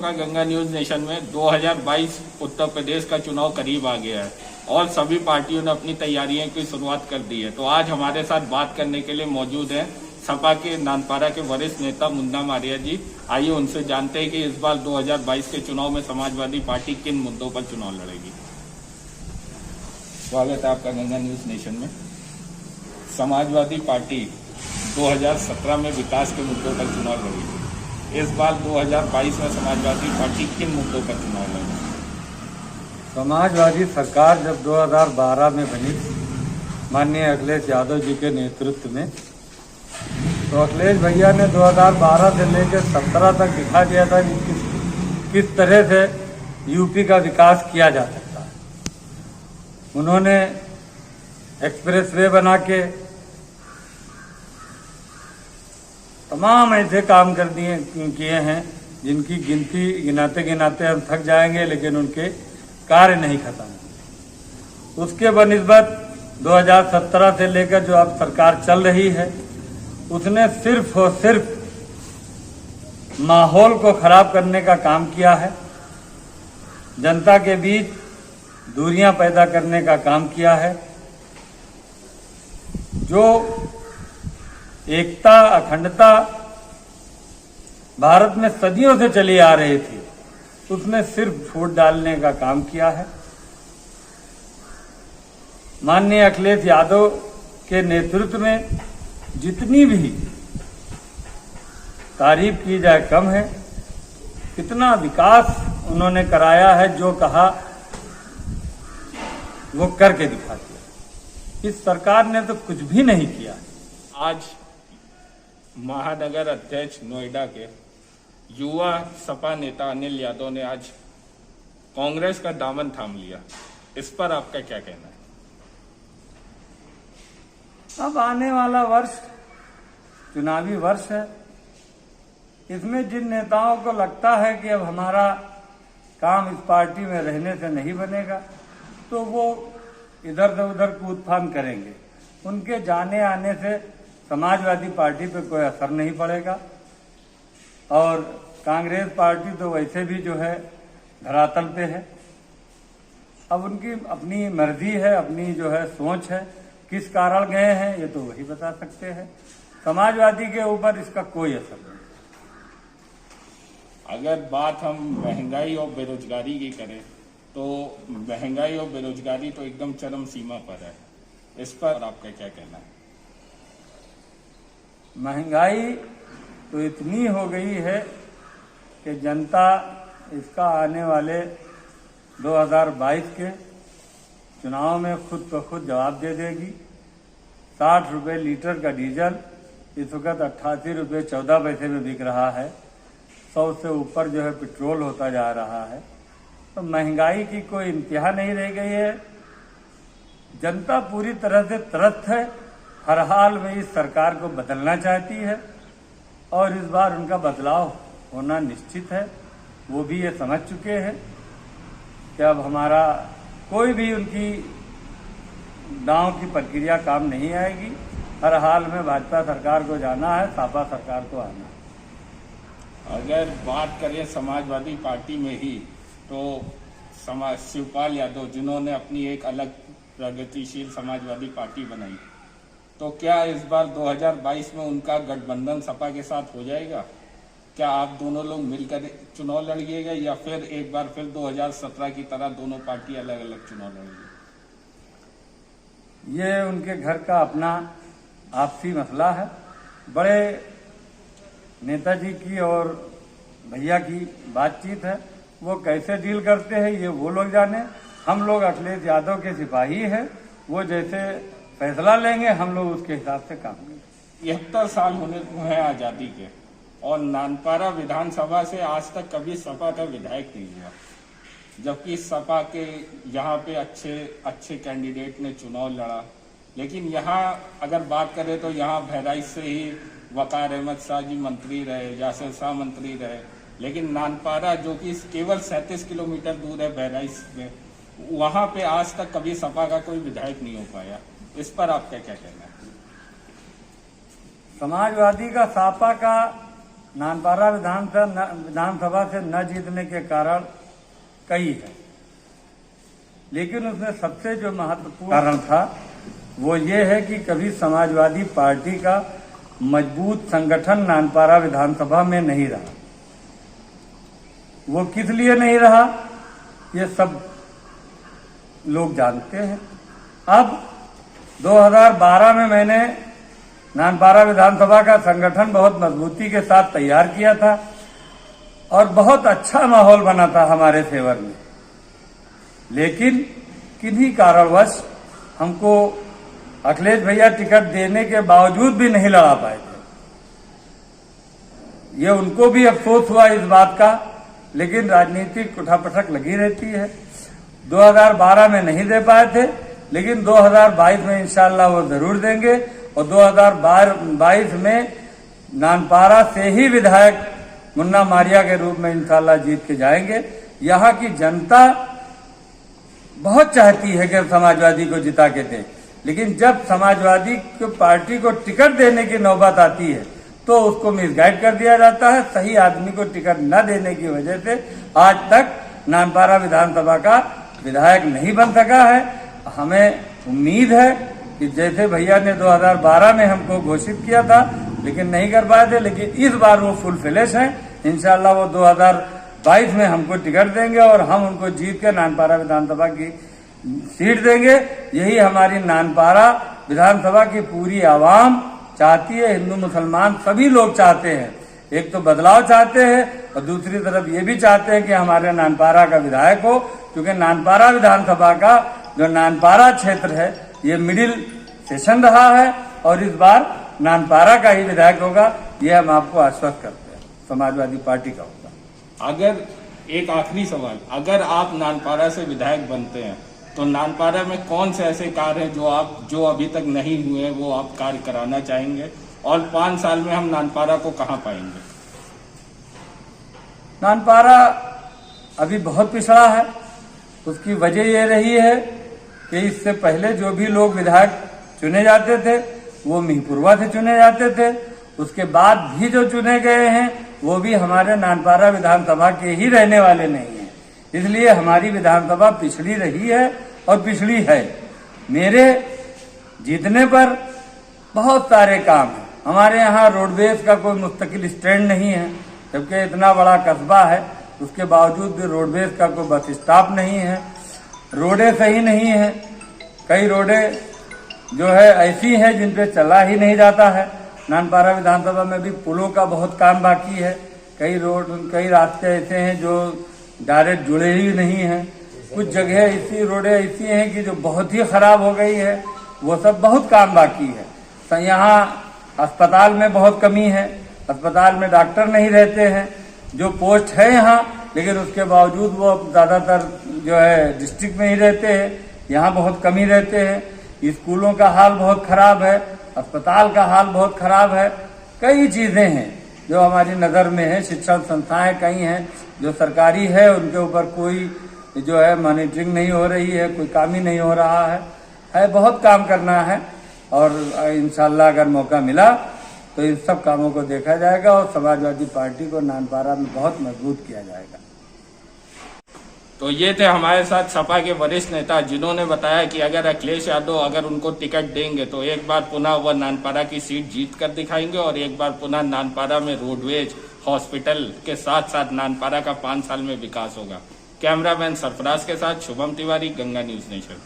आपका Ganga news nation में 2022 उत्तर प्रदेश का चुनाव करीब आ गया है और सभी पार्टियों ने अपनी तैयारियों की शुरुआत कर दी है। तो आज हमारे साथ बात करने के लिए मौजूद हैं सपा के नानपारा के वरिष्ठ नेता मुन्ना मारिया जी। आइए उनसे जानते हैं कि इस बार 2022 के चुनाव में समाजवादी पार्टी किन मुद्दों पर चुनाव लड़ेगी। स्वागत है आपका गंगा न्यूज नेशन में। समाजवादी पार्टी 2017 में विकास के मुद्दों पर चुनाव लड़ी। इस बार 2022 में समाजवादी पार्टी किन मुद्दों पर चुनाव लड़ी? समाजवादी सरकार जब 2012 में बनी माननीय अखिलेश यादव जी के नेतृत्व में, तो अखिलेश भैया ने 2012 से लेकर 17 तक दिखा दिया था कि किस तरह से यूपी का विकास किया जा सकता है। उन्होंने एक्सप्रेसवे बना के तमाम ऐसे काम किए हैं जिनकी गिनती गिनाते गिनाते हम थक जाएंगे, लेकिन उनके कार्य नहीं खत्म। उसके बनिस्बत 2017 से लेकर जो अब सरकार चल रही है, उसने सिर्फ और सिर्फ माहौल को खराब करने का काम किया है। जनता के बीच दूरियां पैदा करने का काम किया है। जो एकता अखंडता भारत में सदियों से चली आ रही थी, उसमें सिर्फ फूट डालने का काम किया है। माननीय अखिलेश यादव के नेतृत्व में जितनी भी तारीफ की जाए कम है। कितना विकास उन्होंने कराया है, जो कहा वो करके दिखा दिया। इस सरकार ने तो कुछ भी नहीं किया। आज महानगर अध्यक्ष नोएडा के युवा सपा नेता अनिल यादव ने आज कांग्रेस का दामन थाम लिया। इस पर आपका क्या कहना है? अब आने वाला वर्ष चुनावी वर्ष है। इसमें जिन नेताओं को लगता है कि अब हमारा काम इस पार्टी में रहने से नहीं बनेगा, तो वो इधर से उधर कूदफान करेंगे। उनके जाने आने से समाजवादी पार्टी पे कोई असर नहीं पड़ेगा। और कांग्रेस पार्टी तो वैसे भी जो है धरातल पे है। अब उनकी अपनी मर्जी है, अपनी जो है सोच है। किस कारण गए हैं ये तो वही बता सकते हैं। समाजवादी के ऊपर इसका कोई असर नहीं। अगर बात हम महंगाई और बेरोजगारी की करें, तो महंगाई और बेरोजगारी तो एकदम चरम सीमा पर है। इस पर आपका क्या कहना है? महंगाई तो इतनी हो गई है कि जनता इसका आने वाले 2022 के चुनाव में खुद को खुद जवाब दे देगी। 60 रुपये लीटर का डीजल इस वक्त 88 रुपये 14 पैसे में बिक रहा है। 100 से ऊपर जो है पेट्रोल होता जा रहा है। तो महंगाई की कोई इंतहा नहीं रह गई है। जनता पूरी तरह से त्रस्त है। हर हाल में इस सरकार को बदलना चाहती है और इस बार उनका बदलाव होना निश्चित है। वो भी ये समझ चुके हैं कि अब हमारा कोई भी उनकी दांव की प्रक्रिया काम नहीं आएगी। हर हाल में भाजपा सरकार को जाना है, सपा सरकार को आना है। अगर बात करें समाजवादी पार्टी में ही, तो शिवपाल यादव जिन्होंने अपनी एक अलग प्रगतिशील समाजवादी पार्टी बनाई, तो क्या इस बार 2022 में उनका गठबंधन सपा के साथ हो जाएगा? क्या आप दोनों लोग मिलकर चुनाव लड़िएगा या फिर एक बार फिर 2017 की तरह दोनों पार्टी अलग अलग चुनाव लड़ेगी? ये उनके घर का अपना आपसी मसला है। बड़े नेताजी की और भैया की बातचीत है। वो कैसे डील करते हैं ये वो लोग जाने। हम लोग अखिलेश यादव के सिपाही हैं। वो जैसे फैसला लेंगे हम लोग उसके हिसाब से काम करेंगे। 71 साल होने को है आजादी के, और नानपारा विधानसभा से आज तक कभी सपा का विधायक नहीं हुआ, जबकि सपा के यहाँ पे अच्छे कैंडिडेट ने चुनाव लड़ा। लेकिन यहाँ अगर बात करें तो यहाँ बहराइच से ही वकार अहमद शाह जी मंत्री रहे, यासिर शाह मंत्री रहे। लेकिन नानपारा जो कि केवल 37 किलोमीटर दूर है बहराइच में, वहाँ पे आज तक कभी सपा का कोई विधायक नहीं हो पाया। इस पर आपका क्या कहना है? समाजवादी का सपा का नानपारा विधानसभा से न जीतने के कारण कई है, लेकिन उसमें सबसे जो महत्वपूर्ण कारण था वो ये है कि कभी समाजवादी पार्टी का मजबूत संगठन नानपारा विधानसभा में नहीं रहा। वो किस लिए नहीं रहा ये सब लोग जानते हैं। अब 2012 में मैंने नानपारा विधानसभा का संगठन बहुत मजबूती के साथ तैयार किया था और बहुत अच्छा माहौल बना था हमारे फेवर में, लेकिन किन्हीं कारणवश हमको अखिलेश भैया टिकट देने के बावजूद भी नहीं लड़ा पाए थे। ये उनको भी अफसोस हुआ इस बात का, लेकिन राजनीतिक उठापटक लगी रहती है। 2012 में नहीं दे पाए थे, लेकिन 2022 में इंशाल्लाह वो जरूर देंगे और 2022 में नानपारा से ही विधायक मुन्ना मारिया के रूप में इंशाल्लाह जीत के जाएंगे। यहाँ की जनता बहुत चाहती है कि समाजवादी को जिता के दे, लेकिन जब समाजवादी को पार्टी को टिकट देने की नौबत आती है तो उसको मिसगाइड कर दिया जाता है। सही आदमी को टिकट न देने की वजह से आज तक नानपारा विधानसभा का विधायक नहीं बन सका है। हमें उम्मीद है कि जैसे भैया ने 2012 में हमको घोषित किया था लेकिन नहीं कर पाए थे, लेकिन इस बार वो फुल फ्लैश है। इंशाल्लाह वो 2022 में हमको टिकट देंगे और हम उनको जीत के नानपारा विधानसभा की सीट देंगे। यही हमारी नानपारा विधानसभा की पूरी आवाम चाहती है, हिंदू मुसलमान सभी लोग चाहते हैं। एक तो बदलाव चाहते हैं और दूसरी तरफ ये भी चाहते हैं कि हमारे नानपारा का विधायक हो, क्योंकि नानपारा विधानसभा का जो नानपारा क्षेत्र है ये मिडिल सेशन रहा है और इस बार नानपारा का ही विधायक होगा, ये हम आपको आश्वस्त करते हैं, समाजवादी पार्टी का होगा। अगर एक आखिरी सवाल, अगर आप नानपारा से विधायक बनते हैं तो नानपारा में कौन से ऐसे कार्य हैं जो अभी तक नहीं हुए वो आप कार्य कराना चाहेंगे, और 5 साल में हम नानपारा को कहाँ पाएंगे? नानपारा अभी बहुत पिछड़ा है। उसकी वजह ये रही है कि इससे पहले जो भी लोग विधायक चुने जाते थे वो मिहीपुरवा से चुने जाते थे। उसके बाद भी जो चुने गए हैं वो भी हमारे नानपारा विधानसभा के ही रहने वाले नहीं हैं। इसलिए हमारी विधानसभा पिछड़ी रही है और पिछड़ी है। मेरे जीतने पर बहुत सारे काम हैं। हमारे यहाँ रोडवेज का कोई मुस्तकिल स्टैंड नहीं है, जबकि इतना बड़ा कस्बा है, उसके बावजूद भी रोडवेज का कोई बस स्टॉप नहीं है। रोडें सही नहीं है, कई रोडें जो है ऐसी हैं जिन पे चला ही नहीं जाता है। नानपारा विधानसभा में भी पुलों का बहुत काम बाकी है। कई रास्ते ऐसे हैं जो डायरेक्ट जुड़े ही नहीं हैं। कुछ जगह ऐसी रोडें ऐसी हैं कि जो बहुत ही खराब हो गई है, वो सब बहुत काम बाकी है। तो यहाँ अस्पताल में बहुत कमी है, अस्पताल में डॉक्टर नहीं रहते हैं। जो पोस्ट है यहाँ, लेकिन उसके बावजूद वो ज़्यादातर जो है डिस्ट्रिक्ट में ही रहते हैं, यहाँ बहुत कमी रहते हैं। स्कूलों का हाल बहुत खराब है, अस्पताल का हाल बहुत खराब है। कई चीज़ें हैं जो हमारी नज़र में है। शिक्षण संस्थाएं कई हैं जो सरकारी है, उनके ऊपर कोई जो है मॉनिटरिंग नहीं हो रही है, कोई काम ही नहीं हो रहा है। बहुत काम करना है और इंशाल्लाह अगर मौका मिला तो इन सब कामों को देखा जाएगा और समाजवादी पार्टी को नानपारा में बहुत मजबूत किया जाएगा। तो ये थे हमारे साथ सपा के वरिष्ठ नेता, जिन्होंने बताया कि अगर अखिलेश यादव अगर उनको टिकट देंगे तो एक बार पुनः वह नानपारा की सीट जीत कर दिखाएंगे और एक बार पुनः नानपारा में रोडवेज, हॉस्पिटल के साथ साथ नानपारा का 5 साल में विकास होगा। कैमरामैन सरफराज के साथ शुभम तिवारी, गंगा न्यूज नेशन।